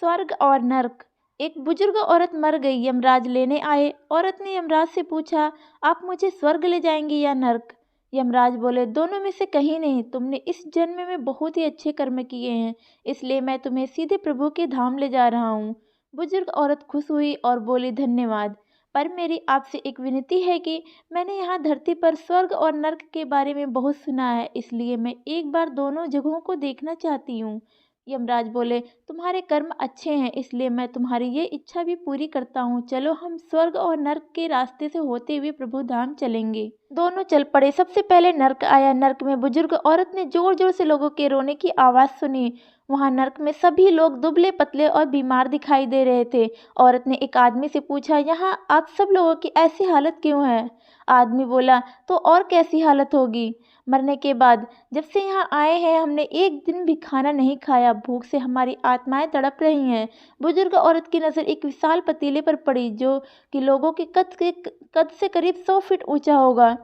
स्वर्ग और नर्क। एक बुजुर्ग औरत मर गई। यमराज लेने आए। औरत ने यमराज से पूछा, आप मुझे स्वर्ग ले जाएंगे या नर्क? यमराज बोले, दोनों में से कहीं नहीं। तुमने इस जन्म में बहुत ही अच्छे कर्म किए हैं, इसलिए मैं तुम्हें सीधे प्रभु के धाम ले जा रहा हूँ। बुजुर्ग औरत खुश हुई और बोली, धन्यवाद, पर मेरी आपसे एक विनती है कि मैंने यहाँ धरती पर स्वर्ग और नर्क के बारे में बहुत सुना है, इसलिए मैं एक बार दोनों जगहों को देखना चाहती हूँ। यमराज बोले, तुम्हारे कर्म अच्छे हैं, इसलिए मैं तुम्हारी ये इच्छा भी पूरी करता हूँ। चलो हम स्वर्ग और नर्क के रास्ते से होते हुए प्रभु धाम चलेंगे। दोनों चल पड़े। सबसे पहले नर्क आया। नर्क में बुजुर्ग औरत ने जोर जोर से लोगों के रोने की आवाज़ सुनी। वहाँ नर्क में सभी लोग दुबले पतले और बीमार दिखाई दे रहे थे। औरत ने एक आदमी से पूछा, यहाँ आप सब लोगों की ऐसी हालत क्यों है? आदमी बोला, तो और कैसी हालत होगी? मरने के बाद जब से यहाँ आए हैं हमने एक दिन भी खाना नहीं खाया। भूख से हमारी आत्माएं तड़प रही हैं। बुजुर्ग औरत की नज़र एक विशाल पतीले पर पड़ी, जो कि लोगों के कद से करीब 100 फीट ऊंचा होगा।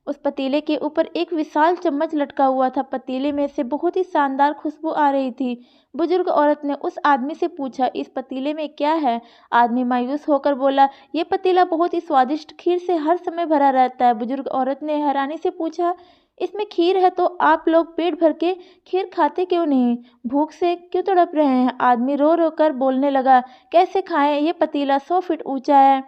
उस पतीले के ऊपर एक विशाल चम्मच लटका हुआ था। पतीले में से बहुत ही शानदार खुशबू आ रही थी। बुजुर्ग औरत ने उस आदमी से पूछा, इस पतीले में क्या है? आदमी मायूस होकर बोला, ये पतीला बहुत ही स्वादिष्ट खीर से हर समय भरा रहता है। बुजुर्ग औरत ने हैरानी से पूछा, इसमें खीर है तो आप लोग पेट भर के खीर खाते क्यों नहीं? भूख से क्यों तड़प रहे हैं? आदमी रो रो कर बोलने लगा, कैसे खाएं? ये पतीला 100 फीट ऊंचा है,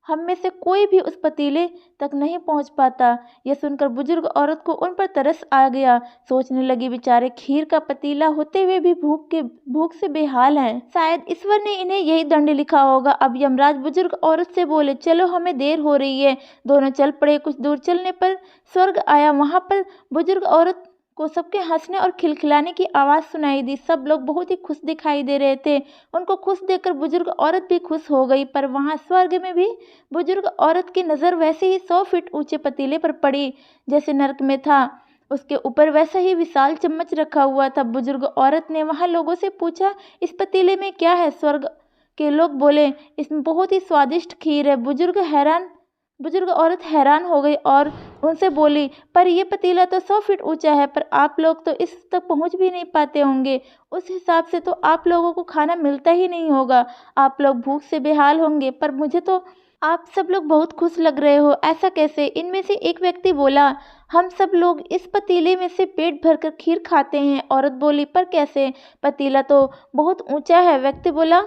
हम में से कोई भी उस पतीले तक नहीं पहुंच पाता। यह सुनकर बुजुर्ग औरत को उन पर तरस आ गया। सोचने लगी, बेचारे खीर का पतीला होते हुए भी भूख से बेहाल हैं। शायद ईश्वर ने इन्हें यही दंड लिखा होगा। अब यमराज बुजुर्ग औरत से बोले, चलो हमें देर हो रही है। दोनों चल पड़े। कुछ दूर चलने पर स्वर्ग आया। वहां पर बुजुर्ग औरत को सबके हंसने और खिलखिलाने की आवाज़ सुनाई दी। सब लोग बहुत ही खुश दिखाई दे रहे थे। उनको खुश देखकर बुजुर्ग औरत भी खुश हो गई। पर वहाँ स्वर्ग में भी बुजुर्ग औरत की नज़र वैसे ही 100 फीट ऊंचे पतीले पर पड़ी जैसे नर्क में था। उसके ऊपर वैसा ही विशाल चम्मच रखा हुआ था। बुजुर्ग औरत ने वहाँ लोगों से पूछा, इस पतीले में क्या है? स्वर्ग के लोग बोले, इसमें बहुत ही स्वादिष्ट खीर है। बुजुर्ग औरत हैरान हो गई और उनसे बोली, पर यह पतीला तो 100 फीट ऊंचा है, पर आप लोग तो इस तक पहुंच भी नहीं पाते होंगे। उस हिसाब से तो आप लोगों को खाना मिलता ही नहीं होगा। आप लोग भूख से बेहाल होंगे, पर मुझे तो आप सब लोग बहुत खुश लग रहे हो, ऐसा कैसे? इनमें से एक व्यक्ति बोला, हम सब लोग इस पतीले में से पेट भरकर खीर खाते हैं। औरत बोली, पर कैसे? पतीला तो बहुत ऊंचा है। व्यक्ति बोला,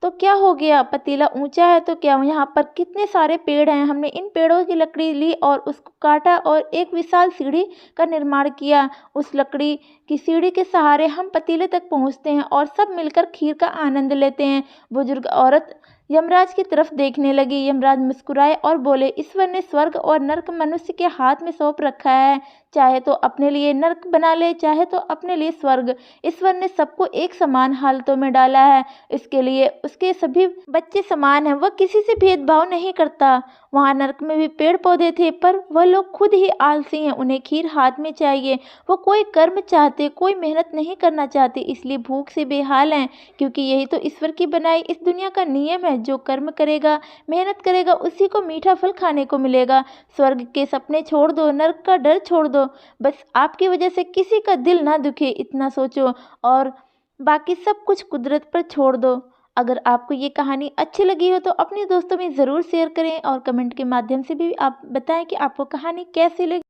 तो क्या हो गया? पतीला ऊंचा है तो क्या? यहाँ पर कितने सारे पेड़ हैं, हमने इन पेड़ों की लकड़ी ली और उसको काटा और एक विशाल सीढ़ी का निर्माण किया। उस लकड़ी की सीढ़ी के सहारे हम पतीले तक पहुँचते हैं और सब मिलकर खीर का आनंद लेते हैं। बुजुर्ग औरत यमराज की तरफ देखने लगी। यमराज मुस्कुराए और बोले, ईश्वर ने स्वर्ग और नर्क मनुष्य के हाथ में सौंप रखा है। चाहे तो अपने लिए नर्क बना ले, चाहे तो अपने लिए स्वर्ग। ईश्वर ने सबको एक समान हालतों में डाला है, इसके लिए उसके सभी बच्चे समान हैं। वह किसी से भेदभाव नहीं करता। वहाँ नर्क में भी पेड़ पौधे थे, पर वह लोग खुद ही आलसी हैं। उन्हें खीर हाथ में चाहिए। वो कोई कर्म चाहते, कोई मेहनत नहीं करना चाहते, इसलिए भूख से बेहाल हैं। क्योंकि यही तो ईश्वर की बनाई इस दुनिया का नियम है। जो कर्म करेगा, मेहनत करेगा, उसी को मीठा फल खाने को मिलेगा। स्वर्ग के सपने छोड़ दो, नर्क का डर छोड़ दो। बस आपकी वजह से किसी का दिल ना दुखे, इतना सोचो, और बाकी सब कुछ कुदरत पर छोड़ दो। अगर आपको ये कहानी अच्छी लगी हो तो अपने दोस्तों में ज़रूर शेयर करें और कमेंट के माध्यम से भी आप बताएं कि आपको कहानी कैसी लगी।